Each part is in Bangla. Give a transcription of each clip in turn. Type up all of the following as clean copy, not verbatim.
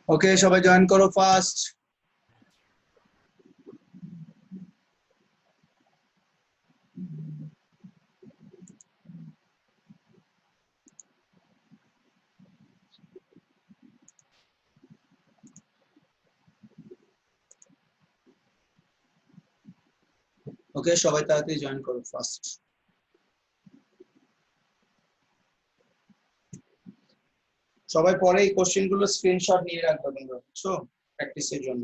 ওকে, সবাই জয়েন করো ফার্স্ট। ওকে, সবাই তাড়াতাড়ি জয়েন করো ফার্স্ট। সবাই পরে এই কোশ্চেন গুলো স্ক্রিনশট নিয়ে রাখবে তোমরা, বুঝছো, প্র্যাকটিসের জন্য,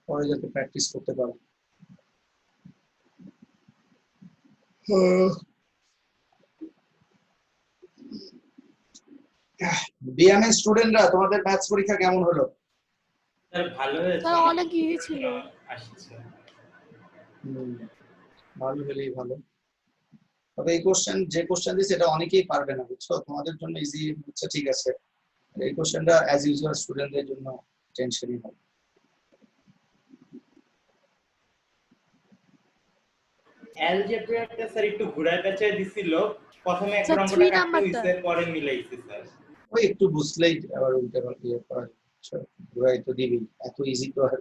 পরে যাতে প্র্যাকটিস করতে পারো। বিএমএস স্টুডেন্টরা, তোমাদের ম্যাথস পরীক্ষা কেমন হলো? স্যার ভালো হয়েছে, স্যার অনেক ইজি ছিল। আসছে ভালো হলেই ভালো। তবে এই কোশ্চেন, যে কোশ্চেন দিয়েছে এটা অনেকেই পারবে না, বুঝছো, তোমাদের জন্য ইজি হচ্ছে, ঠিক আছে। এই কোশ্চেনটা অ্যাজ ইউজুয়াল স্টুডেন্টদের জন্য টেনশনই হবে। অ্যালজেব্রাটা স্যার একটু ঘুরায় পেঁচায় দিছিল, প্রথমে একটা স্যার, অঙ্কটা 3 কাটতে নাম্বারটা। হইছে, পরে মিলাইছে স্যার। ওই একটু বুঝলেই আবার উল্টে পাল্টে করা যায়, ঘুরাই তো দিবি, এত ইজি তো আর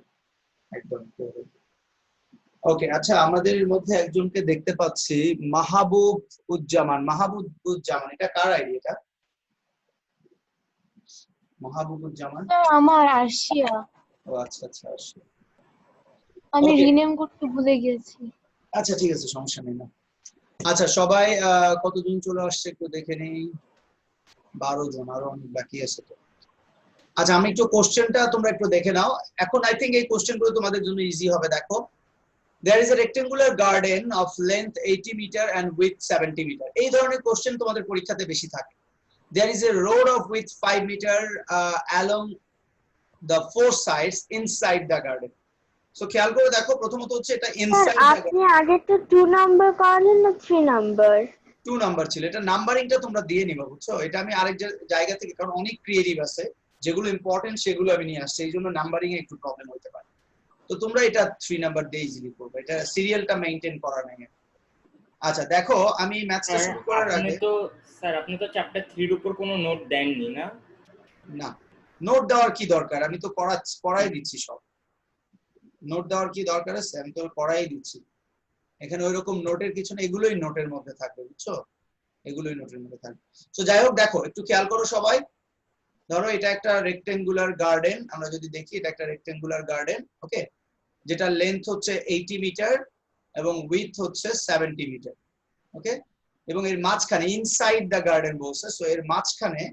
একদম। ওকে, আচ্ছা, আমাদের মধ্যে একজনকে দেখতে পাচ্ছি, মাহবুব উজ্জামান। মাহবুব উজ্জামান, এটা কার আইডি? এটা মাহবুব উজ্জামান? আমার আরশিয়া, ও আচ্ছা আচ্ছা, আসে। আমি Okay. রিনেম করতে ভুলে গেছি। আচ্ছা ঠিক আছে, সমস্যা নেই না। আচ্ছা, সবাই কতজন চলে আসছে একটু দেখে নেই। 12 জন, আরো অনেক বাকি আছে তো। আচ্ছা, আমি একটু কোশ্চেনটা তোমরা একটু দেখে নাও। এখন আই থিংক এই কোশ্চেনগুলো তোমাদের জন্য ইজি হবে। দেখো, there is a rectangular garden of length 80 meter and width 70 meter. এই ধরনের কোশ্চেন তোমাদের পরীক্ষাতে বেশি থাকে। There is a road of width 5 meter along the four sides inside the garden. So খেয়াল করে দেখো, প্রথমত হচ্ছে এটা ইনসাইড দ্য আপনি আগে তো 2 নাম্বার করেন না 3 নাম্বার? 2 নাম্বার ছিল। এটা নাম্বারিংটা তোমরা দিয়ে নিবা, বুঝছো। এটা আমি আরেক জায়গা থেকে, কারণ অনেক ক্রিয়েটিভ আছে, যেগুলো ইম্পর্টেন্ট সেগুলো আমি নিয়ে আসছি, এই জন্য নাম্বারিং এ একটু প্রবলেম হতে পারে। তো তোমরা এটা 3 নাম্বার দিয়ে ইজিলি করবে, এটা সিরিয়ালটা মেইনটেইন করা নাই। আচ্ছা দেখো, আমি ম্যাথসটা শুরু করার আগে, আপনি তো চ্যাপ্টার 3 এর উপর কোনো নোট দেননি না? না, নোট দেওয়ার কি দরকার, আমি তো পড়াই দিচ্ছি সব। নোট দেওয়ার কি দরকার আছে, আমি তো পড়াই দিচ্ছি। এখানে ওইরকম নোটের কিছু না, এগুলোই নোটের মধ্যে থাকবে, বুঝছো, এগুলোই নোটের মধ্যে থাকবে। তো যাই হোক, দেখো একটু খেয়াল করো সবাই। ধরো এটা একটা রেক্টেঙ্গুলার গার্ডেন, আমরা যদি দেখি এটা একটা রেক্টেঙ্গুলার গার্ডেন, ওকে, যেটা লেন্থ হচ্ছে 80 মিটার এবং উইথ হচ্ছে 70 মিটার, ওকে। এবং এর মাঝখানে, ইনসাইড দ্য গার্ডেন বলছে, সো এর মাঝখানে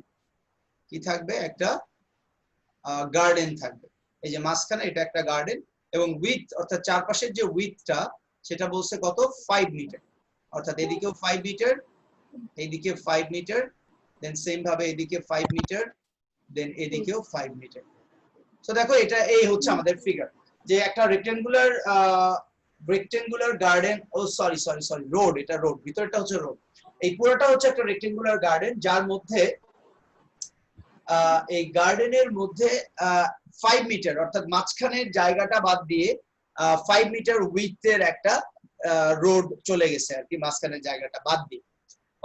কি থাকবে, একটা গার্ডেন থাকবে। এই যে মাঝখানে এটা একটা গার্ডেন, এবং উইথ অর্থাৎ চারপাশের যে উইথটা, সেটা বলছে কত, 5 মিটার। অর্থাৎ এদিকেও 5 মিটার, এইদিকে 5 মিটার, দেন সেম ভাবে এদিকে 5 মিটার, দেন এদিকেও 5 মিটার। তো দেখো, এটা এই হচ্ছে আমাদের ফিগার, যে একটা রেক্টেঙ্গুলার গার্ডেন, ও সরি সরি সরি রোড, এটা রোড, ভিতরটা হচ্ছে রোড। এই পুরোটা হচ্ছে একটা রেক্টেঙ্গুলার গার্ডেন, যার মধ্যে এই গার্ডেনের মধ্যে 5 মিটার অর্থাৎ মাঝখানের জায়গাটা বাদ দিয়ে 5 মিটার উইথের একটা রোড চলে গেছে আর কি, মাঝখানের জায়গাটা বাদ দিয়ে।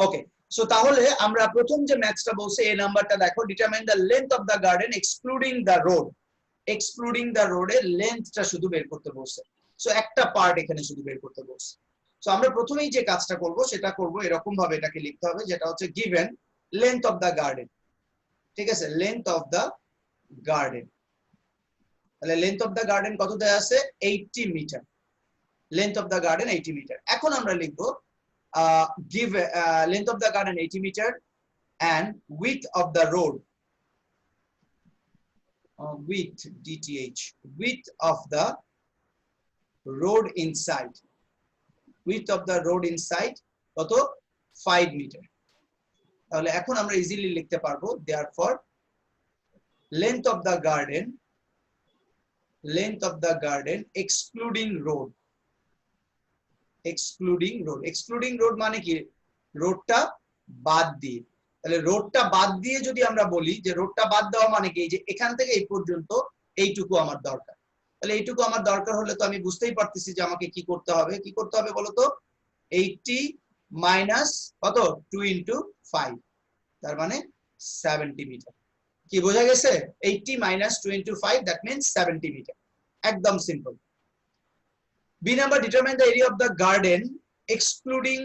ওকে, সো তাহলে আমরা প্রথম যে ম্যাথসটা বলছে, এই নাম্বারটা দেখো, determine the length of the garden excluding the road. Excluding the রোডের লেন্থটা শুধু বের করতে বলছে। সো একটা পার্ট এখানে শুধু বের করতে বলছে। সো আমরা প্রথমেই যে কাজটা করব সেটা করব এরকম ভাবে, এটাকে লিখতে হবে, যেটা হচ্ছে given length of the garden, ঠিক আছে, লেন্থ অফ দ্য গার্ডেন। তাহলে লেন্থ অফ দ্য গার্ডেন কত দেয়া আছে, 80 metre. Length of the garden 80 metre. এখন আমরা লিখব give length of the garden 80 meter and width of the road, width dth, width of the road inside, width of the road inside কত, 5 মিটার। তাহলে এখন আমরা ইজিলি লিখতে পারবো, therefore length of the garden, length of the garden excluding road, excluding road, excluding road মানে কি, রোডটা বাদ দিয়ে। তাহলে রোডটা বাদ দিয়ে যদি আমরা বলি যে রোডটা বাদ দেওয়া মানে কি, যে এখান থেকে এই পর্যন্ত এইটুকু আমার দরকার। তাহলে এইটুকু আমার দরকার হলে তো আমি বুঝতেই পারতেছি যে আমাকে কি করতে হবে, কি করতে হবে বলতো, 80 মাইনাস কত 2 ইন্টু 5, তার মানে 70 মিটার। কি বোঝা গেছে? 80 minus 2 into 5, that means 70 metre. একদম simple. B number, determine the area of the garden excluding,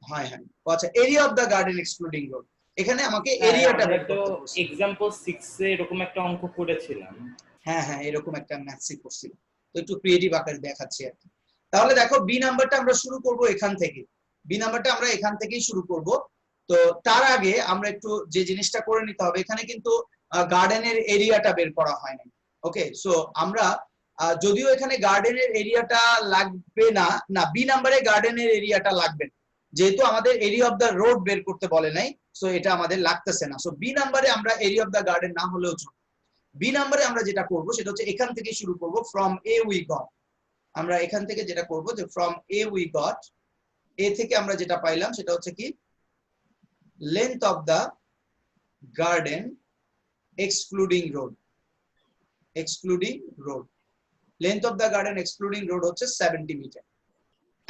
হ্যাঁ হ্যাঁ আচ্ছা, area of the garden excluding road. এখানে আমাকে এরিয়াটা বের তো করতে বলছে। एग्जांपल 6 এ এরকম একটা অঙ্ক করেছিলাম। হ্যাঁ হ্যাঁ এরকম একটা ম্যাথসই করছিলাম, তো একটু ক্রিয়েটিভ আকারে দেখাচ্ছি আর কি। তাহলে দেখো বি নাম্বারটা আমরা শুরু করব এখান থেকে, বি নাম্বারটা আমরা এখান থেকেই শুরু করব। তো তার আগে আমরা একটু যে জিনিসটা করে নিতে হবে, এখানে কিন্তু গার্ডেনের এরিয়াটা বের করা হয় না। ওকে, সো আমরা যদিও এখানে গার্ডেনের এরিয়াটা লাগবে না, না বি নাম্বারে গার্ডেনের এরিয়াটা লাগবে না, যেহেতু আমাদের এরিয়া অফ দ্য রোড বের করতে বলে নাই, সো এটা আমাদের লাগতেছে না। সো বি নাম্বারে আমরা এরিয়া অফ দ্য গার্ডেন না হলেও চলবে। বি নাম্বারে আমরা যেটা করব সেটা হচ্ছে এখান থেকে শুরু করব, ফ্রম এ উই গট। আমরা এখান থেকে যেটা করব যে from A we got, A থেকে আমরা যেটা পাইলাম সেটা হচ্ছে কি length of the garden excluding road, excluding road, length of the garden excluding road হচ্ছে 70 মিটার।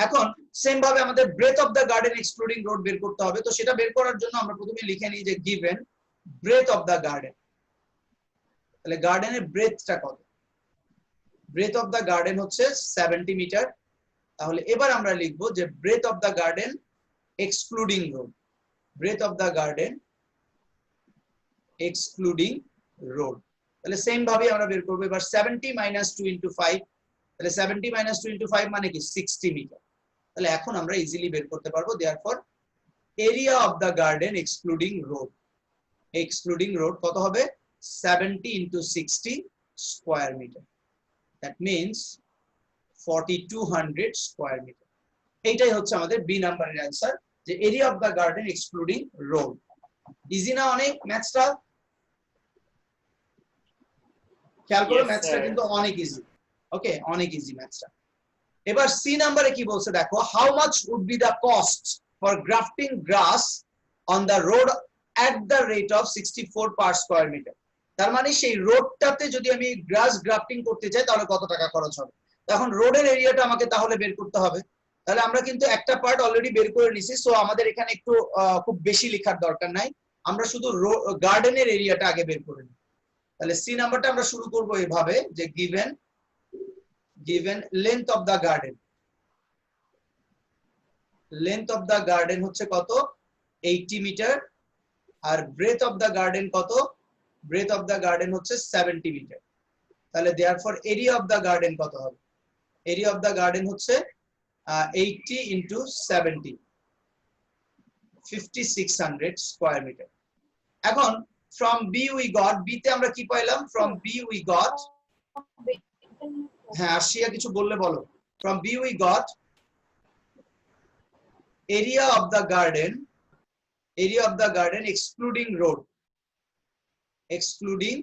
এখন সেম ভাবে আমাদের breadth of the garden excluding road বের করতে হবে। তো সেটা বের করার জন্য আমরা প্রথমে লিখে নিই যে given breadth of the garden. তাহলে গার্ডেনের ব্রেথটা কত? ব্রেথ অফ দা গার্ডেন হচ্ছে 70 মিটার। তাহলে এবার আমরা লিখবো যে breadth of the garden excluding road, breadth of the garden excluding road. তাহলে সেম ভাবে আমরা বের করবো এবার 70 মাইনাস 2 ইন্টু 5, তাহলে 70 মাইনাস 2 ইন্টু 5 মানে কি 60 মিটার। তাহলে এখন আমরা ইজিলি বের করতে পারবো, therefore area of the garden excluding road, excluding road কত হবে 70 into 60 square metre, that means 4200 square metre. এইটাই হচ্ছে আমাদের বি নাম্বারের অ্যান্সার, যে area of the garden excluding road. Easy না অনেক ম্যাথসটা? খেয়াল করো ম্যাথসটা কিন্তু অনেক ইজি। ওকে, অনেক ইজি ম্যাথসটা। এবার সি নাম্বারে কি বলছে দেখো, how much would be the cost for grafting grass on the road at the rate of 64 per square metre. তার মানে সেই রোডটাতে যদি আমি গ্রাস গ্রাফটিং করতে চাই তাহলে কত টাকা খরচ হবে। তখন রোডের এরিয়াটা আমাকে তাহলে বের করতে হবে। তাহলে আমরা কিন্তু একটা পার্ট অলরেডি বের করে নিছি, সো আমাদের এখানে একটু খুব বেশি লেখার দরকার নাই, আমরা শুধু গার্ডেনের এরিয়াটা আগে বের করে নিই। তাহলে সি নাম্বারটা আমরা শুরু করব এভাবে যে given length of the garden, length of the garden হচ্ছে কত 80 মিটার, আর ব্রেথ অফ দা গার্ডেন কত, ব্রেথ অফ দা গার্ডেন হচ্ছে 70 মিটার। তাহলে therefore area of the garden কত হবে, এরিয়া অফ দা গার্ডেন হচ্ছে 80 ইন্টু 70, 5600 স্কোয়ার মিটার। এখন from B we got, B তে আমরা কি পাইলাম, ফ্রম বি উই গট, হ্যাঁ আশিয়া কিছু বললে বলো। From B we got area of the garden, area of the garden excluding road, excluding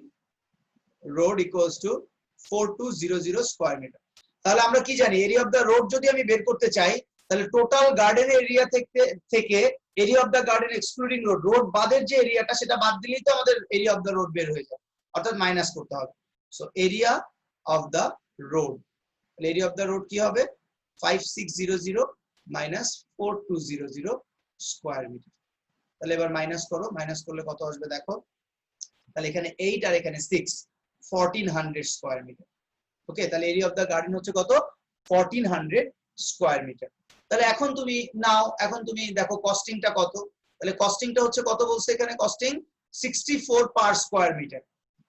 road equals to 4200 square meter. তাহলে আমরা কি জানি, এরিয়া অফ দা রোড যদি আমি বের করতে চাই তাহলে টোটাল গার্ডেন এরিয়া থেকে area of the garden excluding road, road বাদের যে এরিয়াটা সেটা বাদ দিলেই তো আমাদের এরিয়া অফ দা রোড বের হয়ে যায়, অর্থাৎ মাইনাস করতে হবে। So area of the road, area of the road কি হবে 5600 মাইনাস 4200 স্কোয়ার মিটার। তাহলে এবার মাইনাস করো, মাইনাস করলে কত আসবে দেখো, তাহলে এখানে 8 আর এখানে 6, 1400 স্কোয়ার মিটার। ওকে, তাহলে এরিয়া অফ দা গার্ডেন হচ্ছে কত 1400 স্কোয়ার মিটার। তাহলে এখন তুমি নাও, এখন তুমি দেখো কস্টিংটা কত, তাহলে কস্টিংটা হচ্ছে কত বলছে এখানে, costing 64 per square metre,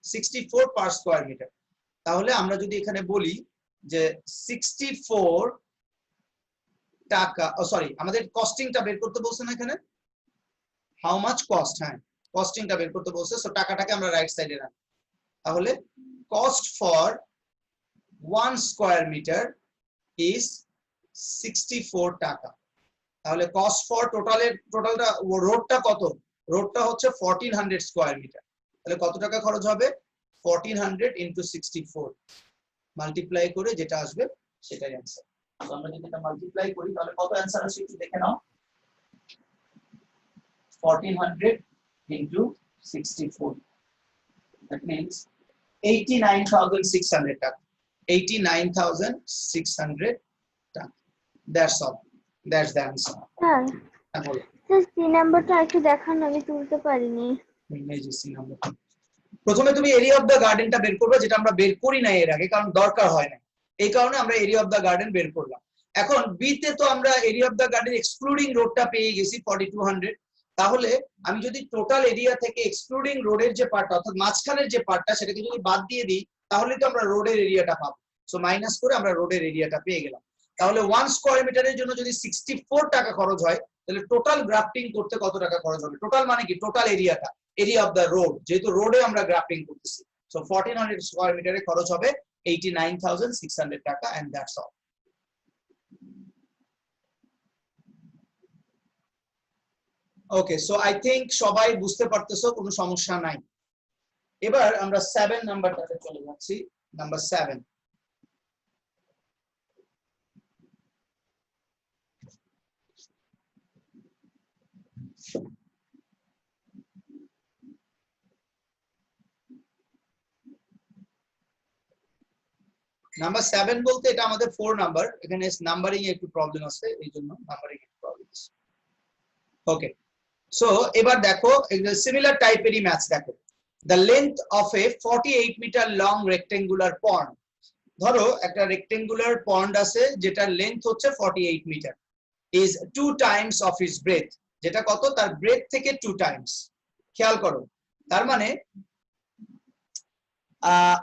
64 per square metre. তাহলে আমরা যদি এখানে বলি যে 64 টাকা, সরি আমাদের কস্টিংটা বের করতে বলছে না এখানে, হাউ মাচ কস্ট, হ্যাঁ কস্টিংটা বের করতে বলছে, সো টাকাটাকে আমরা রাইট সাইডে রাখি। তাহলে cost for 1 square metre is 64 টাকা। তাহলে কস্ট ফর টোটালটা রোডটা কত, রোডটা হচ্ছে 1400 স্কয়ার মিটার, তাহলে কত টাকা খরচ হবে 1400 ইনটু 64 মাল্টিপ্লাই করে যেটা আসবে সেটাই অ্যানসার। তো আমরা যদি এটা মাল্টিপ্লাই করি তাহলে কত অ্যানসার আসে একটু দেখে নাও, 1400 into 64, that means 89,600 টাকা, 89,600 টাকা। That's all, that's the answer. Sir হ্যাঁ বলো। স্যার সি নাম্বারটা একটু দেখান, আমি তুলতে পারিনি। এই যে C নাম্বার। প্রথমে তুমি এরিয়া অফ দা গার্ডেনটা বের করবে, যেটা আমরা বের করি না এর আগে, কারণ দরকার হয় না, এই কারণে আমরা এরিয়া অফ দা গার্ডেন বের করলাম। এখন বি তে তো আমরা area of the garden excluding রোডটা পেয়ে গেছি 4200। তাহলে আমি যদি টোটাল এরিয়া থেকে এক্সক্লুডিং রোডের যে পার্টটা, অর্থাৎ মাঝখানের যে পার্টটা, সেটাকে যদি বাদ দিয়ে দিই, তাহলে তো আমরা রোডের এরিয়াটা পাবো। সো মাইনাস করে আমরা রোডের এরিয়াটা পেয়ে গেলাম। তাহলে 1 স্কয়ার মিটারের জন্য যদি 64 টাকা খরচ হয়, তাহলে টোটাল গ্রাফটিং করতে কত টাকা খরচ হবে? টোটাল মানে কি? টোটাল এরিয়াটা, এরিয়া অফ দা রোড, যেহেতু রোডে আমরা গ্রাফটিং করতেছি। সো 1400 স্কয়ার মিটারে খরচ হবে 89,600 টাকা, and that's all. Okay, so I think সবাই বুঝতে পারতেছো, কোনো সমস্যা নাই। এবার আমরা 7 নাম্বারটাতে চলে যাচ্ছি। নাম্বার 7। নাম্বার 7 বলতে এটা আমাদের 4 নাম্বার, এখানে নাম্বারিং এ একটু প্রবলেম আছে, এই জন্য নাম্বারিং এ প্রবলেম আছে। ওকে, সো এবার দেখো সিমিলার টাইপেরই ম্যাথস দেখো। The length of a 48 metre long rectangular pond. ধরো একটা রেক্টেঙ্গুলার পন্ড আছে যেটার লেন্থ হচ্ছে 48 metre, is 2 times of its breadth. যেটা কত? তার ব্রেথ থেকে 2 টাইমস। খেয়াল করো, তার মানে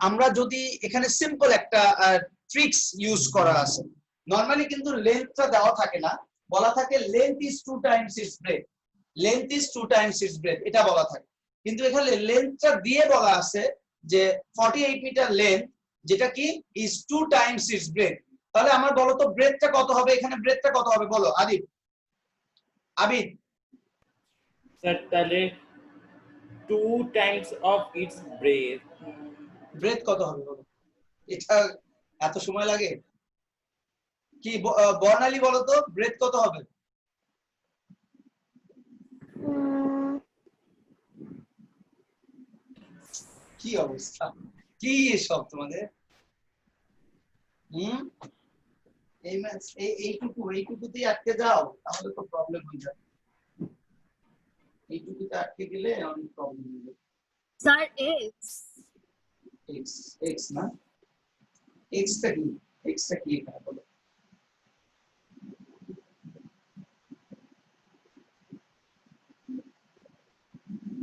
আমরা যদি এখানে সিম্পল একটা ট্রিক্স ইউজ করা আছে। নরমালি কিন্তু লেন্থটা দেওয়া থাকে না, বলা থাকে length is 2 times its breadth, length is 2 times its breadth, এটা বলা থাকে। কিন্তু এখানে লেন্থটা দিয়ে বলা আছে যে 48 মিটার লেন্থ, যেটা কি ইজ 2 টাইমস ইটস ব্রেথ। তাহলে আমার বলো তো ব্রেথটা কত হবে? এখানে ব্রেথটা কত হবে বলো আদিব। আবিদ, স্যার তাহলে 2 times of its breadth. Breadth কত হবে বলো? এটা এত সময় লাগে কি? বর্ণালী বলো তো ব্রেথ কত হবে? কি অবস্থা, কি সব তোমাদের? এই ম্যাচ এইটুকুতেই আটকে যাও, তাহলে তো প্রবলেম হয়ে যাবে। এইটুকুতে আটকে গেলে অনেক প্রবলেম হয়ে যাবে। স্যার এক্স এক্স, এক্স না, এক্সটা কি? এক্সটা কি এখানে বলো?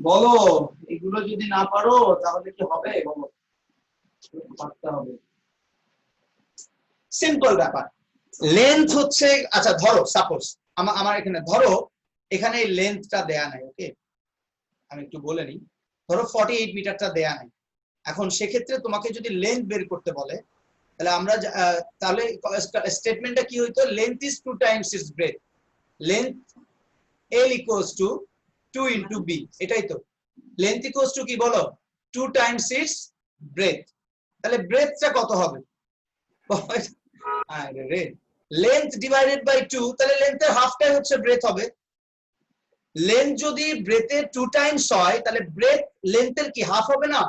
বলো, এগুলো যদি না পারো তাহলে কি হবে বলো? পারতে হবে। সিম্পল ব্যাপার। লেন্থ হচ্ছে, আচ্ছা ধরো সাপোজ আমার এখানে ধরো এখানে এই লেন্থটা দেয়া নাই, ওকে আমি একটু বলে নিই। ধরো 48 মিটারটা দেয়া নাই। এখন সেক্ষেত্রে তোমাকে যদি লেন্থ বের করতে বলে, তাহলে আমরা তাহলে স্টেটমেন্টটা কি হইতো? Length is 2 times its breadth, length L equals to 2 into B, এটাই তো। লেন্থ ইকুয়ালস টু কি বলো? 2 টাইমস ইটস ব্রেথ। তাহলে ব্রেথটা কত হবে? লেন্থ ডিভাইডেড বাই 2, তাহলে লেন্থের হাফটাই হচ্ছে ব্রেথ হবে। লেন্থ যদি ব্রেথের 2 টাইমস হয়, তাহলে ব্রেথ লেন্থের কি হাফ হবে না?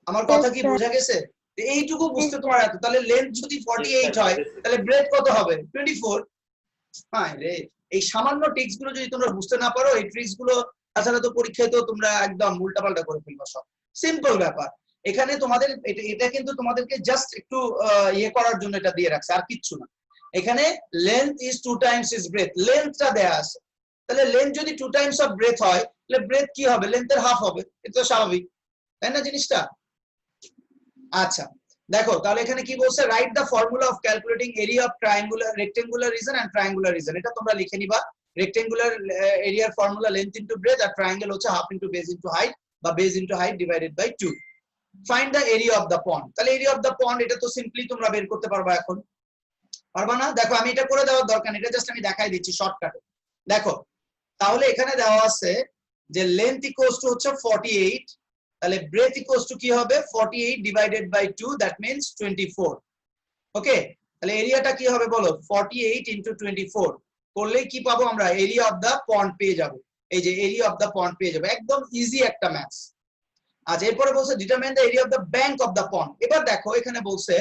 আমার কথা কি বোঝা গেছে? এইটুকু বুঝতে তোমার এত, তাহলে লেন্থ যদি 48 হয়, তাহলে ব্রেথ কত হবে? 24। হ্যাঁ রে, এই সামান্য ট্রিক্স গুলো যদি তোমরা বুঝতে না পারো, এই ট্রিক্স গুলো তাছাড়া তো পরীক্ষায় তো তোমরা একদম উল্টাপাল্টা করে ফেলবা সব। সিম্পল ব্যাপার। এখানে তোমাদের এটা কিন্তু তোমাদেরকে জাস্ট একটু ইয়ে করার জন্য এটা দিয়ে রাখছে, আর কিচ্ছু না। এখানে length is 2 times is breadth, লেন্থটা দেয়া আছে। তাহলে লেন্থ যদি 2 টাইমস অফ ব্রেথ হয়, তাহলে ব্রেথ কি হবে? লেন্থের হাফ হবে, এটা তো স্বাভাবিক, তাই না জিনিসটা? আচ্ছা দেখো, তাহলে এখানে কি বলছে? Write the formula of calculating area of triangular rectangular region and triangular region. এটা তোমরা লিখে নিবা। রেক্টেঙ্গুলার এরিয়ার ফর্মুলা লেন্থ ইনটু ব্রেথ, আর ট্রায়াঙ্গেল হচ্ছে half into base into height, বা base into height divided by 2। Find the area of the pond. তাহলে এরিয়া অফ দ্য পন্ড এটা তো সিম্পলি তোমরা বের করতে পারবা। এখন পারবা না? দেখো আমি এটা করে দেওয়ার দরকার নেই, এটা জাস্ট আমি দেখাই দিচ্ছি শর্টকাটে। দেখো তাহলে এখানে দেওয়া আছে যে লেন্থ ইকুয়ালস টু হচ্ছে 48, তাহলে ব্রেথ ইকুয়ালস টু কি হবে? 48 ডিভাইডেড বাই 2, দ্যাট মিন্স 24। ওকে, তাহলে এরিয়াটা কি হবে বলো? 48 ইনটু 24 করলেই কি পাবো আমরা? এরিয়া অফ দা পন্ড পেয়ে যাব। এই যে এরিয়া অফ দা পন্ড পেয়ে যাবো, একদম ইজি একটা ম্যাথস। আচ্ছা এরপরে বলছে determine the area of the bank of the pond. এবার দেখো এখানে বলছে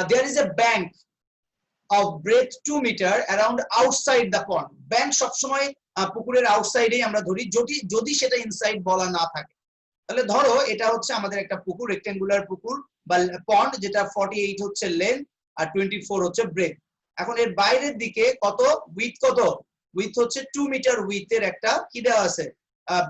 there is a bank, of breadth 2 meter around outside the pond. ব্যাংক সবসময় পুকুরের আউটসাইডেই আমরা ধরি, যদি সেটা ইনসাইড বলা না থাকে। তাহলে ধরো এটা হচ্ছে আমাদের একটা পুকুর, রেক্টেঙ্গুলার পুকুর বা পন্ড, যেটা 48 হচ্ছে লেন্থ আর 24 হচ্ছে ব্রেথ। এখন এর বাইরের দিকে কত উইথ, কত উইথ হচ্ছে 2 মিটার উইথের একটা কি দেওয়া আছে,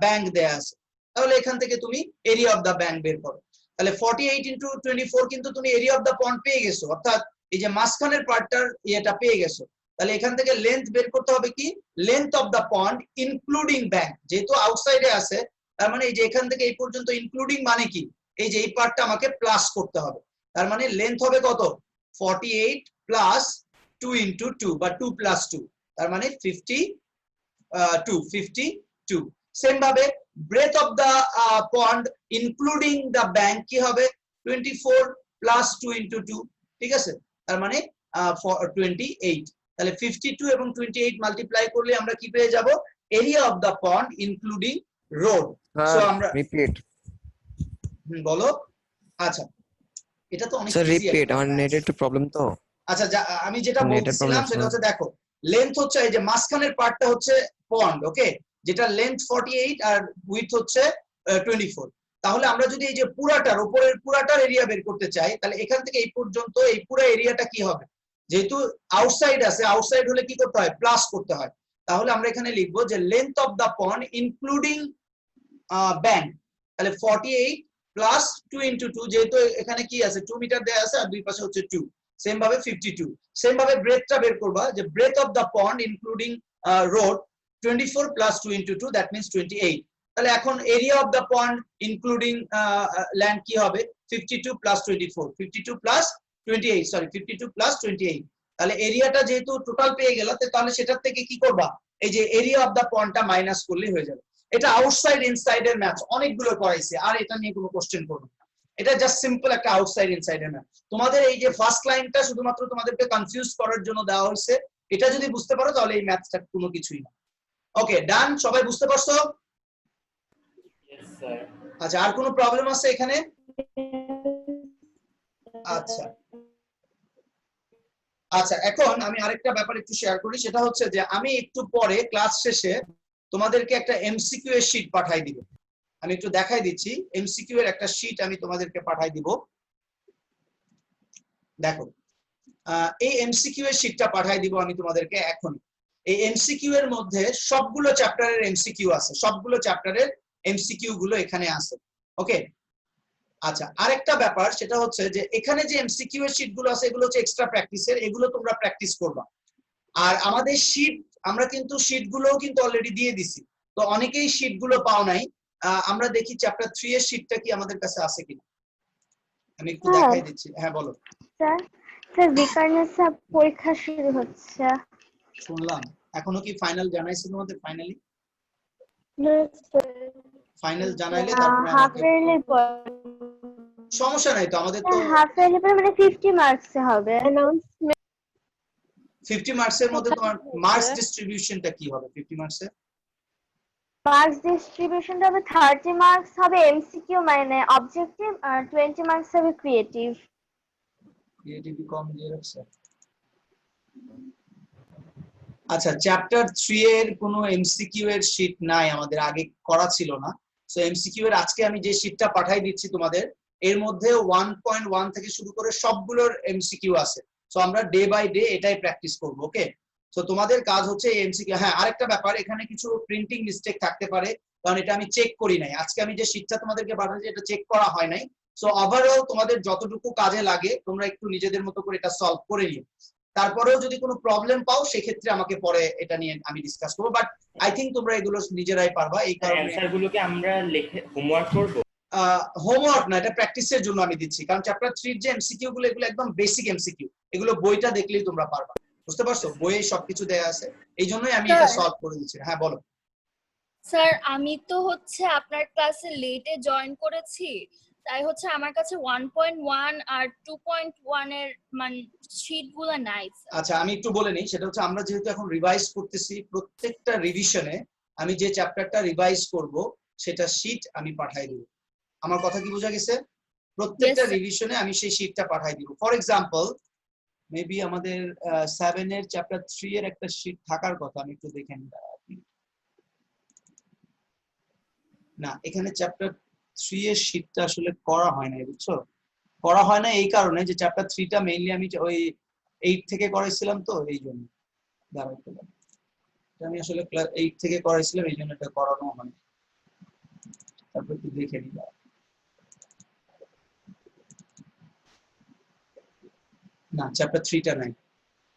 ব্যাংক দেওয়া আছে। তাহলে এখান থেকে তুমি এরিয়া অফ দা ব্যাংক বের করো। তাহলে 48 ইন্টু 24 কিন্তু তুমি এরিয়া অফ দা পন্ড পেয়ে গেছো, অর্থাৎ এই যে মাঝখানের পার্টটার ইয়েটা পেয়ে গেছো। তাহলে এখান থেকে লেন্থ বের করতে হবে কি, length of the pond including bank, যেহেতু আউটসাইডে আছে তার মানে এই যে এখান থেকে এই পর্যন্ত ইনক্লুডিং মানে কি, এই যে এই পার্টটা আমাকে প্লাস করতে হবে। তার মানে লেন্থ হবে কত, 48 প্লাস 2 ইন্টু 2 বা 2 প্লাস 2, তার মানে 52। সেম ভাবে breadth of the pond including the bank কি হবে, 24 প্লাস 2 ইন্টু 2, ঠিক আছে, তার মানে 28। তাহলে 52 এবং 28 মাল্টিপ্লাই করলে আমরা কি পেয়ে যাব, area of the pond including road. So আমরা রিপিট বলো। আচ্ছা, এটা তো অনেক স্যার ইজি। রিপিট, আমার নেটের একটু প্রবলেম তো। আচ্ছা, আমি যেটা নেটের বলছিলাম প্রবলেম সেটা হচ্ছে, দেখো লেন্থ হচ্ছে এই যে মাঝখানের পার্টটা হচ্ছে পন্ড, ওকে, যেটা লেন্থ 48 আর উইডথ হচ্ছে 24। তাহলে আমরা যদি এই যে পুরাটার উপরের পুরাটার এরিয়া বের করতে চাই, তাহলে এখান থেকে এই পর্যন্ত এই পুরো এরিয়াটা কি হবে, যেহেতু আউটসাইড আছে, আউটসাইড হলে কি করতে হয়, প্লাস করতে হয়। তাহলে আমরা এখানে লিখবো যে length of the pond including bank, তাহলে 48 প্লাস 2 ইন্টু 2, যেহেতু এখানে কি আছে 2 মিটার দেয়া আছে আর দুই পাশে হচ্ছে 2, সেম ভাবে 52। সেম ভাবে ব্রেথটা বের করবা, যে breadth of the pond including road 24 plus 2 into 2, that means 28। তাহলে এখন area of the pond including land কি হবে, 52 প্লাস 24, 52 প্লাস 28, সরি 52 প্লাস 28। তাহলে এরিয়াটা যেহেতু টোটাল পেয়ে গেল, তাহলে সেটার থেকে কি করবা, এই যে এরিয়া অফ দা পন্ডটা মাইনাস করলে হয়ে যাবে। এটা আউটসাইড ইনসাইড এর ম্যাথ, অনেকগুলো করাইছে, আর এটা নিয়ে কোনো কোশ্চেন করব, এটা জাস্ট সিম্পল একটা আউটসাইড ইনসাইড এর ম্যাথ। তোমাদের এই যে ফার্স্ট লাইনটা শুধুমাত্র তোমাদেরকে কনফিউজ করার জন্য দেওয়া হয়েছে, এটা যদি বুঝতে পারো তাহলে এই ম্যাথটা কোনো কিছুই না। ওকে, ডান, সবাই বুঝতে পারছো? Yes, sir. আচ্ছা, আর কোনো প্রবলেম আছে এখানে? আচ্ছা আচ্ছা, এখন আমি আরেকটা ব্যাপার একটু শেয়ার করি, সেটা হচ্ছে যে আমি একটু পরে ক্লাস শেষে তোমাদেরকে একটা এমসিকিউ এর শীট পাঠাই দিব। আমি একটু দেখাই দিচ্ছি, এমসিকিউ এর একটা শীট আমি তোমাদেরকে পাঠাই দিব। দেখো, এই এমসিকিউ এর শীটটা পাঠাই দিব আমি তোমাদেরকে এখন। এই এমসিকিউ এর মধ্যে সবগুলো চ্যাপ্টারের এমসিকিউ আছে, সবগুলো চ্যাপ্টারের এমসিকিউ গুলো এখানে আছে, ওকে। আচ্ছা, আরেকটা ব্যাপার সেটা হচ্ছে যে এখানে যে এমসিকিউ এর শীটগুলো আছে এগুলো হচ্ছে এক্সট্রা প্র্যাকটিসের, এগুলো তোমরা প্র্যাকটিস করবা। আর আমাদের শীট, আমরা কিন্তু শীটগুলোও কিন্তু অলরেডি দিয়ে দিছি, তো অনেকেই শীটগুলো পাও নাই। আমরা দেখি চ্যাপ্টার 3 এর শীটটা কি আমাদের কাছে আছে কিনা, আমি একটু দেখাই দিচ্ছি। হ্যাঁ বলো। স্যার স্যার বিকানে সব পরীক্ষা শুরু হচ্ছে। শুনলাম, এখনো কি ফাইনাল জানাইছে তোমাদের? ফাইনাল জানাইলে তারপরে হাফ আমাকে ইয়ারলি সমস্যা নাই তো, আমাদের তো হাফ ইয়ারলি পরে মানে 50 মার্কস হবে। 50 মার্কসের মধ্যে তোমার মার্কস ডিস্ট্রিবিউশনটা কি হবে? 50 মার্কসের মার্কস ডিস্ট্রিবিউশনটা হবে 30 মার্কস হবে এমসিকিউ মানে অবজেক্টিভ, আর 20 মার্কস হবে ক্রিয়েটিভ। ক্রিয়েটিভি কম দিয়ে রাখছে। আচ্ছা, চ্যাপ্টার 3 এর কোনো এমসিকিউ এর শীট নাই, আমাদের আগে করা ছিল না। সো এমসিকিউ এর আজকে আমি যে শীটটা পাঠাই দিচ্ছি তোমাদের, এর মধ্যে 1.1 থেকে শুরু করে সবগুলোর এমসিকিউ আছে। সো আমরা ডে বাই ডে এটাই প্র্যাকটিস করব, ওকে। সো তোমাদের কাজ হচ্ছে এই এমসিকিউ। হ্যাঁ, আরেকটা ব্যাপার, এখানে কিছু প্রিন্টিং মিস্টেক থাকতে পারে, কারণ এটা আমি চেক করি নাই। আজকে আমি যে শীটটা তোমাদেরকে পাঠাচ্ছি এটা চেক করা হয় নাই। সো ওভারঅল তোমাদের যতটুকু কাজে লাগে তোমরা একটু নিজেদের মতো করে এটা সলভ করে নিও। তারপরেও যদি কোনো প্রবলেম পাও সেক্ষেত্রে আমাকে পরে এটা নিয়ে আমি ডিসকাস করব, বাট আই থিংক তোমরা এগুলো নিজেরাই পারবা। এই কারণে অ্যানসার গুলোকে আমরা লিখে হোমওয়ার্ক করব। হোমওয়ার্ক না, এটা প্র্যাকটিসের জন্য আমি দিচ্ছি, কারণ চ্যাপ্টার 3 এর যে এমসিকিউ গুলো এগুলো একদম বেসিক এমসিকিউ, এগুলো বইটা দেখলেই তোমরা পারবা, বুঝতে পারছো? বইয়ে সবকিছু দেয়া আছে, এই জন্যই আমি এটা সলভ করে দিচ্ছি। হ্যাঁ বলো। স্যার আমি তো হচ্ছে আপনার ক্লাসে লেটে জয়েন করেছি, তাই হচ্ছে আমার কাছে 1.1 আর 2.1 এর মানে শীটগুলো নাই। আচ্ছা, আমি একটু বলে নিই, সেটা হচ্ছে আমরা যেহেতু এখন রিভাইজ করতেছি, প্রত্যেকটা রিভিশনে আমি যে চ্যাপ্টারটা রিভাইজ করব সেটা শীট আমি পাঠাই দিব। আমার কথা কি বোঝা গেছে? প্রত্যেকটা রিভিশনে আমি সেই শীটটা পাঠাই দিব। ফর এক্সাম্পল মেবি আমাদের 7 এর চ্যাপ্টার 3 এর একটা শীট থাকার কথা, আমি একটু দেখে নিই। না, এখানে চ্যাপ্টার 3 এর শীটটা আসলে করা হয় না, বুঝছো? করা হয় না এই কারণে যে চ্যাপ্টার 3টা মেইনলি আমি ওই 8 থেকে করাইছিলাম, তো এই জন্য দাঁড়াতে পারি। আমি আসলে ক্লাস 8 থেকে করাইছিলাম, এই জন্য এটা করানো হয়। তারপর একটু দেখে নিই। না, চ্যাপ্টার 3টা নাই,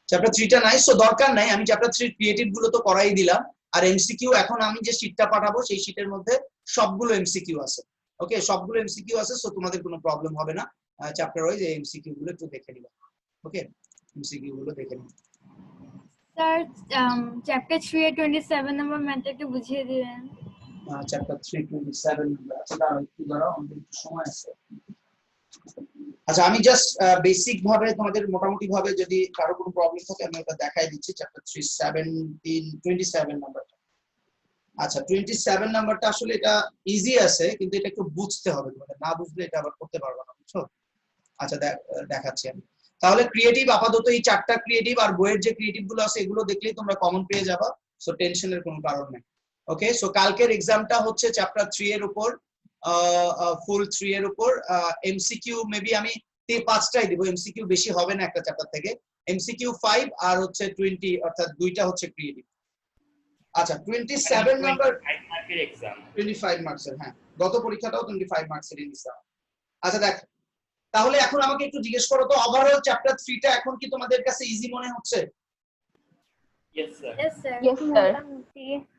চ্যাপ্টার 3টা নাই, সো দরকার নাই। আমি চ্যাপ্টার 3 ক্রিয়েটিভ গুলো তো করাই দিলাম, আর এমসিকিউ এখন আমি যে শীটটা পাঠাবো সেই শীটের মধ্যে সবগুলো এমসিকিউ আছে। ওকে, সবগুলো এমসিকিউ আছে, সো তোমাদের কোনো প্রবলেম হবে না। চ্যাপ্টার ওয়াইজ এই এমসিকিউ গুলো একটু দেখে নিবা। ওকে, এমসিকিউ গুলো দেখে নিবা। স্যার চ্যাপ্টার 3 এর 27 নম্বর ম্যাথটা একটু বুঝিয়ে দিবেন। চ্যাপ্টার 3 27 নাম্বার আছে, দাঁড়াও একটু দাঁড়াও, আমাদের একটু সময় আছে। আচ্ছা, আমি জাস্ট বেসিক ভাবে তোমাদের মোটামুটি ভাবে যদি কারো কোনো প্রবলেম থাকে আমি ওটা দেখাই দিচ্ছি। চ্যাপ্টার 3 27 নাম্বারটা। আচ্ছা, 27 নাম্বারটা আসলে এটা ইজি আছে, কিন্তু এটা একটু বুঝতে হবে, তোমাদের না বুঝলে এটা আবার করতে পারবে না, বুঝছো? আচ্ছা, দেখাচ্ছি আমি। তাহলে ক্রিয়েটিভ আপাতত এই 4টা ক্রিয়েটিভ আর বইয়ের যে ক্রিয়েটিভ গুলো আছে এগুলো দেখলেই তোমরা কমন পেয়ে যাবা, সো টেনশনের কোনো কারণ নেই। ওকে, সো কালকের এক্সামটা হচ্ছে চ্যাপ্টার 3 এর উপর, ফুল 3 এর উপর। এমসিকিউ মেবি আমি 5টাই দিব, এমসিকিউ বেশি হবে না একটা চ্যাপ্টার থেকে। এমসিকিউ 5 আর হচ্ছে 20, অর্থাৎ দুইটা হচ্ছে ক্রিয়েটিভ। আচ্ছা, 27 নাম্বার 25 মার্কের এক্সাম। 25 মার্কসের, হ্যাঁ, গত পরীক্ষাটাও 25 মার্কসের নিছিলাম। আচ্ছা দেখ, তাহলে এখন আমাকে একটু জিজ্ঞেস করো তো, ওভারঅল চ্যাপ্টার 3টা এখন কি তোমাদের কাছে ইজি মনে হচ্ছে? Yes sir. Yes sir. Yes sir.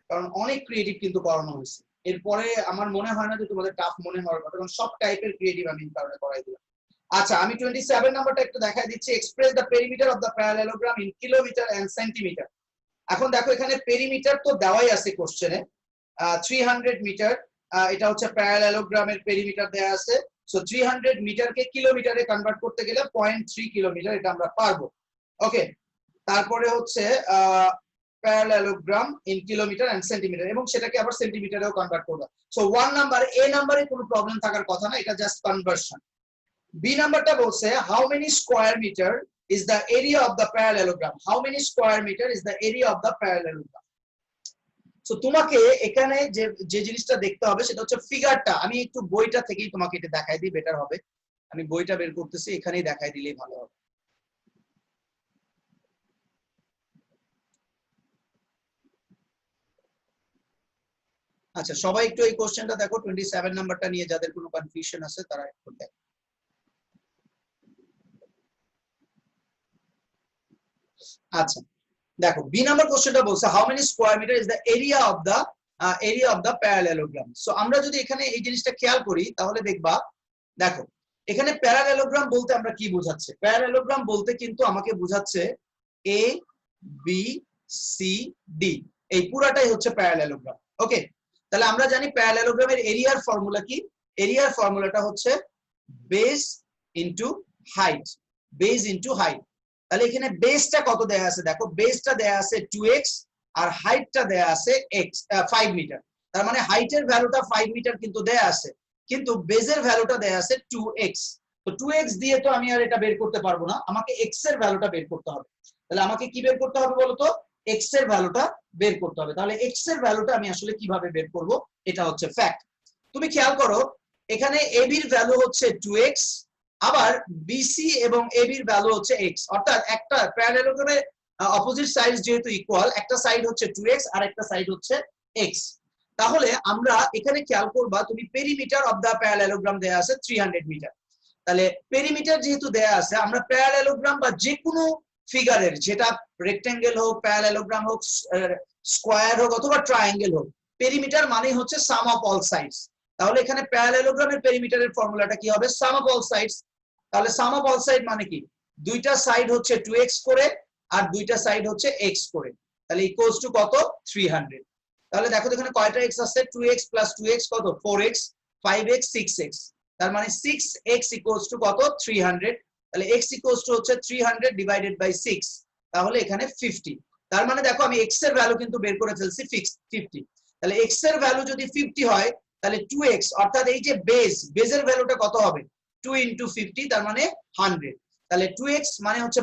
কারণ অনেক ক্রিয়েটিভ কিন্তু করানো হয়েছে, এরপরে আমার মনে হয় না যে তোমাদের টাফ মনে হওয়ার কথা, কারণ সব টাইপের ক্রিয়েটিভ আমি কারণে করাই দিলাম। আচ্ছা, আমি 27 নাম্বারটা একটু দেখাই দিচ্ছি। Express the perimeter of the parallelogram in kilometre and centimetre. এখন দেখো, এখানে পেরিমিটার তো দেওয়াই আছে কোশ্চেনে, 300 মিটার। এটা হচ্ছে প্যারালেলোগ্রামের পেরিমিটার দেয়া আছে। সো 300 মিটারকে কিলোমিটারে কনভার্ট করতে গেলে 0.3 কিলোমিটার, এটা আমরা পারবো। ওকে, তারপরে হচ্ছে parallelogram in kilometre and centimetre, এবং সেটাকে আবার সেন্টিমিটারেও কনভার্ট করব। সো 1 নাম্বার, এ নাম্বারে কোনো প্রবলেম থাকার কথা না, এটা জাস্ট কনভার্সন। বি নাম্বারটা বলছে how many square metre is the area of the parallelogram. How many square meter is the area of the parallelogram? So তোমাকে এখানে যে জিনিসটা দেখতে হবে সেটা হচ্ছে ফিগারটা। আমি একটু বইটা থেকেই তোমাকে এটা দেখাই দিই, বেটার হবে। আমি বইটা বের করতেছি, এখানেই দেখাই দিলেই ভালো হবে। আচ্ছা, সবাই একটু এই কোশ্চেনটা দেখো, 27 নাম্বারটা নিয়ে যাদের কোনো কনফিউশন আছে তারা একটু দেখো। আচ্ছা দেখো, বি নাম্বার কোশ্চেনটা বলছে how many square metre is the area of the parallelogram. So আমরা যদি এখানে এই জিনিসটা খেয়াল করি তাহলে দেখবা, দেখো এখানে প্যারালেলোগ্রাম বলতে আমরা কি বোঝাচ্ছে? প্যারালেলোগ্রাম বলতে কিন্তু আমাকে বোঝাচ্ছে এ বি সি ডি, এই পুরাটাই হচ্ছে প্যারালেলোগ্রাম। ওকে, তাহলে আমরা জানি প্যারালেলোগ্রামের এরিয়ার ফর্মুলা কি? এরিয়ার ফর্মুলাটা হচ্ছে base into height, base into height. তাহলে এখানে বেসটা কত দেয়া আছে? দেখো, বেসটা দেয়া আছে 2x আর হাইটটা দেয়া আছে 5 মিটার। তার মানে হাইটের ভ্যালুটা 5 মিটার কিন্তু দেয়া আছে, কিন্তু বেসের ভ্যালুটা দেয়া আছে 2x। তো 2x দিয়ে তো আমি আর এটা বের করতে পারবো না, আমাকে x এর ভ্যালুটা বের করতে হবে। তাহলে আমাকে কি বের করতে হবে বলতো? x এর ভ্যালুটা বের করতে হবে। তাহলে x এর ভ্যালুটা আমি আসলে কিভাবে বের করব, এটা হচ্ছে ফ্যাক্ট। তুমি খেয়াল করো, এখানে ab এর ভ্যালু হচ্ছে 2x, আবার বিসি এবং এবি এর ভ্যালু হচ্ছে x, অর্থাৎ একটা প্যারালেলোগ্রামের অপোজিট সাইড যেহেতু ইকুয়াল, একটা সাইড হচ্ছে 2x আর একটা সাইড হচ্ছে x। তাহলে আমরা এখানে খেয়াল করবা, তুমি পেরিমিটার অফ দা প্যারালেলোগ্রাম দেয়া আছে 300 মিটার। তাহলে পেরিমিটার যেহেতু দেয়া আছে, আমরা প্যারালেলোগ্রাম বা যে কোনো ফিগারের, যেটা রেক্টেঙ্গেল হোক, প্যারালেলোগ্রাম হোক, স্কয়ার হোক অথবা ট্রায়াঙ্গেল হোক, পেরিমিটার মানে হচ্ছে সাম অফ অল সাইডস। তাহলে এখানে প্যারালেলোগ্রামের পেরিমিটারের ফর্মুলাটা কি হবে? সাম অফ অল সাইডস। তাহলে সাম অফ অল সাইড মানে কি? দুইটা সাইড হচ্ছে 2x করে আর দুইটা সাইড হচ্ছে x করে, তাহলে ইকুয়ালস টু কত? 300। তাহলে দেখো এখানে কয়টা x আছে? 2x প্লাস 2x কত? 4x, 5x, 6x। তার মানে 6x ইকুয়ালস টু কত? 300। তাহলে x ইকুয়ালস টু হচ্ছে 300 ডিভাইডেড বাই 6, তাহলে এখানে 50। তার মানে দেখো আমি x এর ভ্যালু কিন্তু বের করে ফেলছি 50। তাহলে x এর ভ্যালু যদি 50 হয় তাহলে 2x, অর্থাৎ এই যে বেসের ভ্যালুটা কত হবে? 2 × 50, তার মানে 100। তাহলে 2x মানে হচ্ছে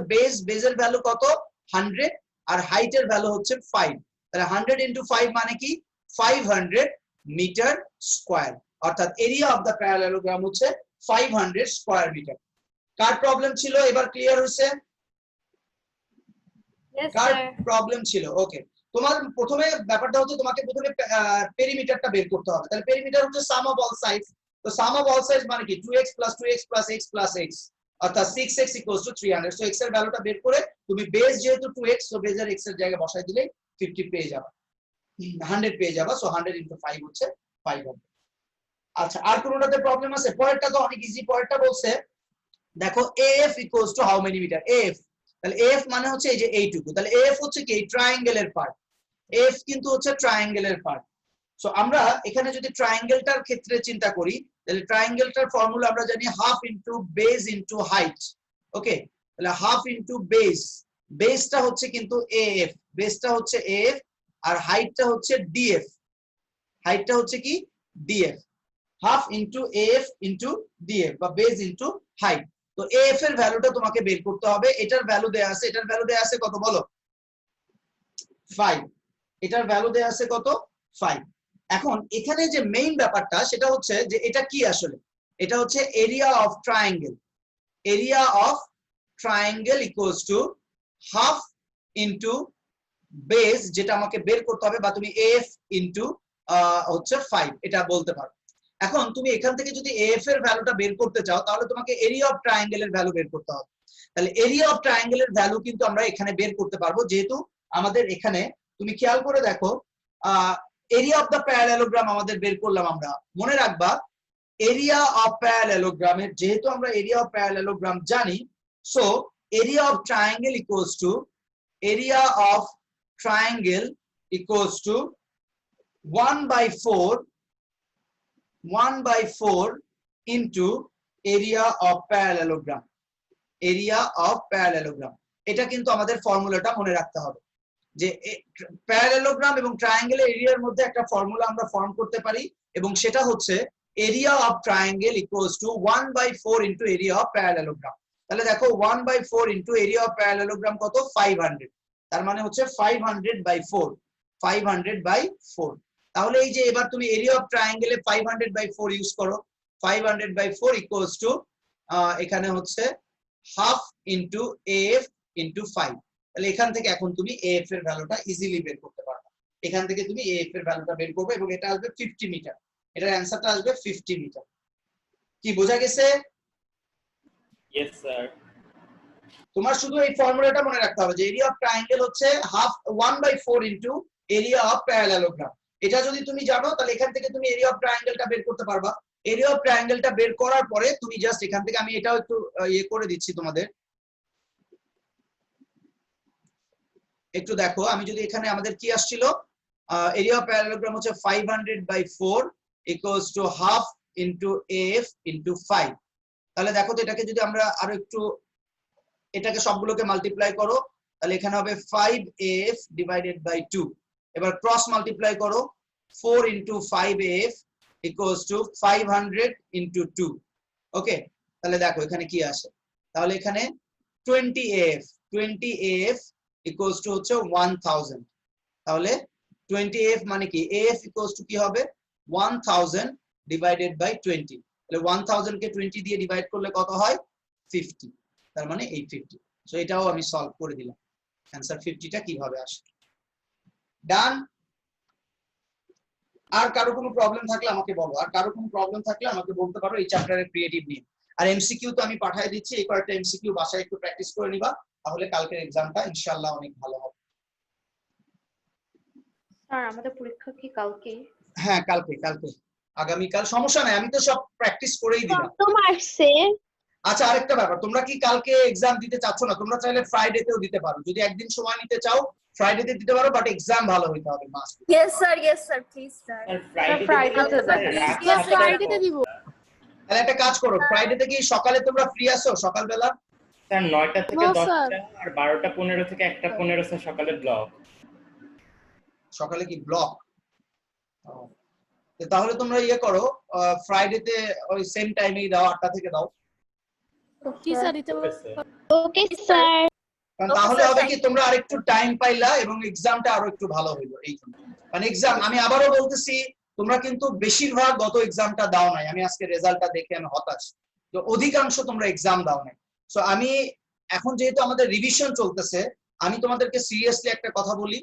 বেজের ভ্যালু কত 100 আর হাইটের ভ্যালু হচ্ছে 5, তাহলে 100 into 5 মানে কি 500 মিটার স্কয়ার, অর্থাৎ এরিয়া অফ দ্য প্যারালেলোগ্রাম হচ্ছে 500 স্কয়ার মিটার। কার প্রবলেম ছিল এবার ক্লিয়ার হয়েছে? Yes, কার sir. প্রবলেম ছিল? ওকে, তোমার প্রথমে ব্যাপারটা হচ্ছে তোমাকে প্রথমে পেরিমিটারটা বের করতে হবে। তাহলে পেরিমিটার হচ্ছে সাম অফ অল সাইডস, তো সাম অফ অল সাইডস মানে কি 2x plus 2x plus x plus x, অর্থাৎ 6x equals to 300। So x এর ভ্যালুটা বের করে তুমি বেস যেহেতু 2x, সো বেজের x এর জায়গায় বসাই দিলে 50 পেয়ে যাবে, 100 পেয়ে যাবে। সো 100 into 5 হচ্ছে 500। আচ্ছা, আর কোনটাতে প্রবলেম আছে? পরেরটা তো অনেক ইজি। পরেরটা বলছে দেখো AF equals to how many meter? AF, তাহলে AF মানে হচ্ছে এই যে এইটুকু, তাহলে AF হচ্ছে কি ট্রায়াঙ্গেলের পার্ট, AF কিন্তু হচ্ছে ট্রায়াঙ্গেলের পার্ট। সো আমরা এখানে যদি ট্রায়াঙ্গেলটার ক্ষেত্রে চিন্তা করি, তাহলে ট্রায়াঙ্গেলটার ফর্মুলা আমরা জানি half into base into height. Okay, তাহলে হাফ ইনটু বেস, বেসটা হচ্ছে কিন্তু AF, বেসটা হচ্ছে AF আর হাইটটা হচ্ছে DF, হাইটটা হচ্ছে কি DF, half into AF into DF বা বেস ইনটু হাইট। তো AF এর ভ্যালুটা তোমাকে বের করতে হবে, এটার ভ্যালু দেয়া আছে, এটার ভ্যালু দেয়া আছে কত বলো 5, এটার ভ্যালু দেয়া আছে কত 5। এখন এখানে যে মেইন ব্যাপারটা সেটা হচ্ছে যে এটা কি আসলে, এটা হচ্ছে area of triangle, area of triangle equals to half into base, যেটা আমাকে বের করতে হবে, বা তুমি AF ইনটু হচ্ছে 5 এটা বলতে পারো। এখন তুমি এখান থেকে যদি AF এর ভ্যালুটা বের করতে চাও তাহলে তোমাকে এরিয়া অফ ট্রায়াঙ্গেলের ভ্যালু বের করতে হবে। তাহলে এরিয়া অফ ট্রায়াঙ্গেলের ভ্যালু কিন্তু আমরা এখানে বের করতে পারবো, যেহেতু আমাদের এখানে তুমি খেয়াল করে দেখো এরিয়া অফ দ্য প্যারালেলোগ্রাম আমাদের বের করলাম আমরা। মনে রাখবা এরিয়া অফ প্যারালেলোগ্রামের, যেহেতু আমরা এরিয়া অফ প্যারালেলোগ্রাম জানি, so area of triangle equals two area of triangle equals to 1/4 into area of parallelogram, area of parallelogram। এটা কিন্তু আমাদের ফর্মুলাটা মনে রাখতে হবে যে প্যারালেলোগ্রাম এবং ট্রায়াঙ্গেলের এরিয়ার মধ্যে একটা ফর্মুলা আমরা ফর্ম করতে পারি, এবং সেটা হচ্ছে area of triangle equals to 1/4 into area of parallelogram. তাহলে দেখো 1/4 into এরিয়া অফ প্যারালেলোগ্রাম কত 500, তার মানে হচ্ছে 500/4, 500/4। তাহলে এই যে এবার তুমি এরিয়া অফ ট্রায়াঙ্গেলে 500/4 ইউজ করো, 500/4 ইকুয়ালস টু এখানে হচ্ছে হাফ ইনটু AF ইনটু 5। তাহলে এখান থেকে এখন তুমি AF এর ভ্যালুটা ইজিলি বের করতে পারবে, এখান থেকে তুমি AF এর ভ্যালুটা বের করবে এবং এটা আসবে 50 মিটার, এটার অ্যানসারটা আসবে 50 মিটার। কি বোঝা গেছে? Yes, sir. তোমার শুধু এই ফর্মুলাটা মনে রাখতে হবে যে এরিয়া অফ ট্রায়াঙ্গেল হচ্ছে half 1/4 into area of parallelogram. এটা যদি তুমি জানো তাহলে এখান থেকে তুমি এরিয়া অফ ট্রায়াঙ্গেলটা বের করতে পারবা। এরিয়া অফ ট্রায়াঙ্গেলটা বের করার পরে তুমি জাস্ট এখান থেকে, আমি এটাও একটু ইয়ে করে দিচ্ছি তোমাদের, একটু দেখো। আমি যদি এখানে আমাদের কি আসছিল, এরিয়া অফ প্যারালেলোগ্রাম হচ্ছে 500/4 equals to half into AF into 5। তাহলে দেখো তো এটাকে যদি আমরা আরো একটু, এটাকে সবগুলোকে মাল্টিপ্লাই করো, তাহলে এখানে হবে 5AF ডিভাইডেড বাই 2। এবার ক্রস মাল্টিপ্লাই করো, 4 into 5AF equals to 500 into 2। ওকে, তাহলে দেখো এখানে কি আসে, তাহলে এখানে 20AF ইকুয়ালস টু হচ্ছে 1000। তাহলে 20AF মানে কি, AF ইকুয়ালস টু কি হবে 1000 ডিভাইডেড বাই 20। তাহলে 1000 কে 20 দিয়ে ডিভাইড করলে কত হয় 50, তার মানে এই 50। সো এটাও আমি সলভ করে দিলাম, অ্যানসার 50টা কিভাবে আসে। ডান। আর কারো কোনো প্রবলেম থাকলে আমাকে বলো, আর কারো কোনো প্রবলেম থাকলে আমাকে বলতে পারো এই চ্যাপ্টারের ক্রিয়েটিভ নিয়ে। আর এমসিকিউ তো আমি পাঠিয়ে দিচ্ছি, এই কয়েকটা এমসিকিউ বাসায় একটু প্র্যাকটিস করে নিবা, তাহলে কালকের এক্সামটা ইনশাআল্লাহ অনেক ভালো হবে। স্যার আমাদের পরীক্ষা কি কালকে? হ্যাঁ কালকে, আগামীকাল সমস্যা নাই, আমি তো সব প্র্যাকটিস করেই দিলাম। কত মার্কসে? আচ্ছা, আরেকটা ব্যাপার, তোমরা কি কালকে এক্সাম দিতে চাচ্ছ না? তোমরা চাইলে ফ্রাইডেতেও দিতে পারো, যদি একদিন সময় নিতে চাও ফ্রাইডেতে দিতে পারো, বাট এক্সাম ভালো হইতে হবে must. Yes sir, please sir. Sir, Friday Friday-তে দেন। Yes, Friday-তে দিব। তাহলে একটা কাজ করো, ফ্রাইডেতে কি সকালে তোমরা ফ্রি আছো সকালবেলা? স্যার 9টা থেকে No, 10টা sir. আর 12টা 15 থেকে 1টা 15 স্যার সকালে ব্লক। সকালে কি ব্লক? তাহলে তোমরা ইয়ে করো, ফ্রাইডেতে ওই সেম টাইমেই দাও, 8টা থেকে দাও। জি স্যার দিতে ওকে স্যার। Okay sir. কারণ Okay, তাহলে sir, হবে thank কি তোমরা আরেকটু টাইম পাইলা এবং এক্সামটা আরো একটু ভালো হইলো এই জন্য। কারণ এক্সাম আমি আবারও বলতেছি তোমরা কিন্তু বেশিরভাগ গত এক্সামটা দাও নাই, আমি আজকে রেজাল্টটা দেখে আমি হতাশ। তো অধিকাংশ তোমরা এক্সাম দাও নাই। সো আমি এখন যেহেতু আমাদের রিভিশন চলতেছে, আমি তোমাদেরকে সিরিয়াসলি একটা কথা বলি,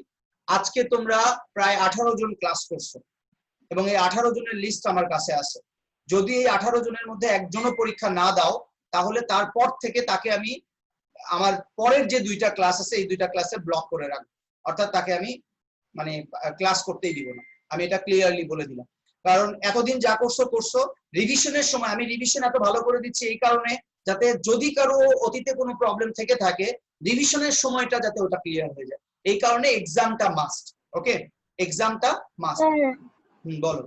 আজকে তোমরা প্রায় 18 জন ক্লাস করছো এবং এই 18 জনের লিস্ট আমার কাছে আছে। যদি এই 18 জনের মধ্যে একজনও পরীক্ষা না দাও তাহলে তারপর থেকে তাকে আমি আমার পরের যে 2টা ক্লাস আছে এই 2টা ক্লাসে ব্লক করে রাখবো, অর্থাৎ তাকে আমি মানে ক্লাস করতেই দিব না। আমি এটা ক্লিয়ারলি বলে দিলাম। কারণ এতদিন যা করছো রিভিশনের সময় আমি রিভিশন এত ভালো করে দিচ্ছি এই কারণে যাতে যদি কারো অতীতে কোনো প্রবলেম থেকে থাকে রিভিশনের সময়টা যাতে ওটা ক্লিয়ার হয়ে যায়, এই কারণে এক্সামটা মাস্ট। ওকে, এক্সামটা মাস্ট। বলো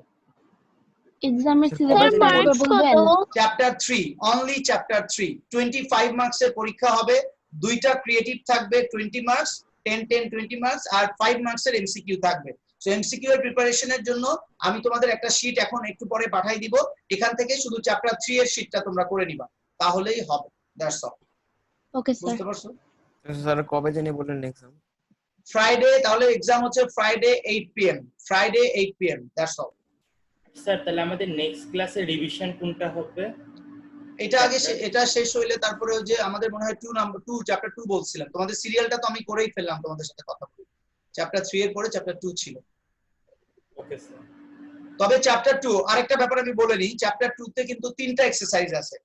এক্সামের স্যার মার্কস কত? চ্যাপ্টার 3, অনলি চ্যাপ্টার 3 25 মার্কসের পরীক্ষা হবে, 2টা ক্রিয়েটিভ থাকবে 20 মার্কস, 10 10 20 মার্কস, আর 5 মার্কসের এমসিকিউ থাকবে। সো এমসিকিউ এর প্রিপারেশনের জন্য আমি তোমাদের একটা শীট এখন একটু পরে পাঠাই দিব, এখান থেকে শুধু চ্যাপ্টার 3 এর শীটটা তোমরা করে নিবা, তাহলেই হবে। That's all. Okay sir. বুঝতে পারছো? স্যার কবে জানি বললেন এক্সাম? ফ্রাইডে, তাহলে এক্সাম হচ্ছে Friday 8 PM, Friday 8 PM, that's all. Sir তাহলে আমাদের নেক্সট ক্লাসে রিভিশন কোনটা হবে? এটা আগে এটা শেষ হইলে তারপরে ওই যে আমাদের মনে হয় 2 চ্যাপ্টার 2 বলছিলাম, তোমাদের সিরিয়ালটা তো আমি করেই ফেললাম তোমাদের সাথে কথা বলে। চ্যাপ্টার 3 এর পরে চ্যাপ্টার 2 ছিল। Okay sir. তবে চ্যাপ্টার 2 আরেকটা ব্যাপার আমি বলে নিই, চ্যাপ্টার 2 তে কিন্তু 3টা এক্সারসাইজ আছে।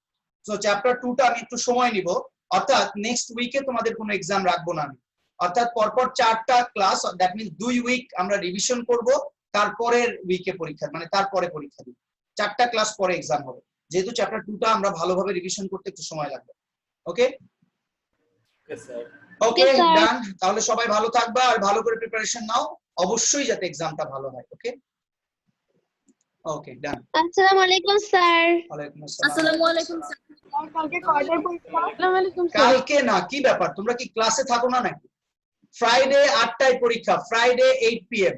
সো চ্যাপ্টার 2টা আমি একটু সময় নিব, অর্থাৎ নেক্সট উইকে তোমাদের কোনো এক্সাম রাখবো না আমি, অর্থাৎ পরপর 4টা ক্লাস, দ্যাট মিন্স 2 উইক আমরা রিভিশন করব, তারপরের উইকে পরীক্ষা, মানে তারপরে পরীক্ষা দিব, 4টা ক্লাস পরে এক্সাম হবে, যেহেতু চ্যাপ্টার 2টা আমরা ভালোভাবে রিভিশন করতে একটু সময় লাগবে। ওকে ওকে স্যার। ওকে Okay, sir. ডান। তাহলে সবাই ভালো থাকবা আর ভালো করে প্রিপারেশন নাও, অবশ্যই যাতে এক্সামটা ভালো হয়। ওকে ওকে ডান। আসসালামু আলাইকুম স্যার। ওয়ালাইকুম আসসালাম। আসসালামু আলাইকুম স্যার। কালকে কয়টার পরীক্ষা? আসসালামু আলাইকুম স্যার। কালকে না, কি ব্যাপার তোমরা কি ক্লাসে থাকো না নাকি? ফ্রাইডে 8টায় পরীক্ষা, ফ্রাইডে 8 PM,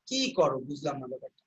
কি করো বুঝলাম না ব্যাপারটা।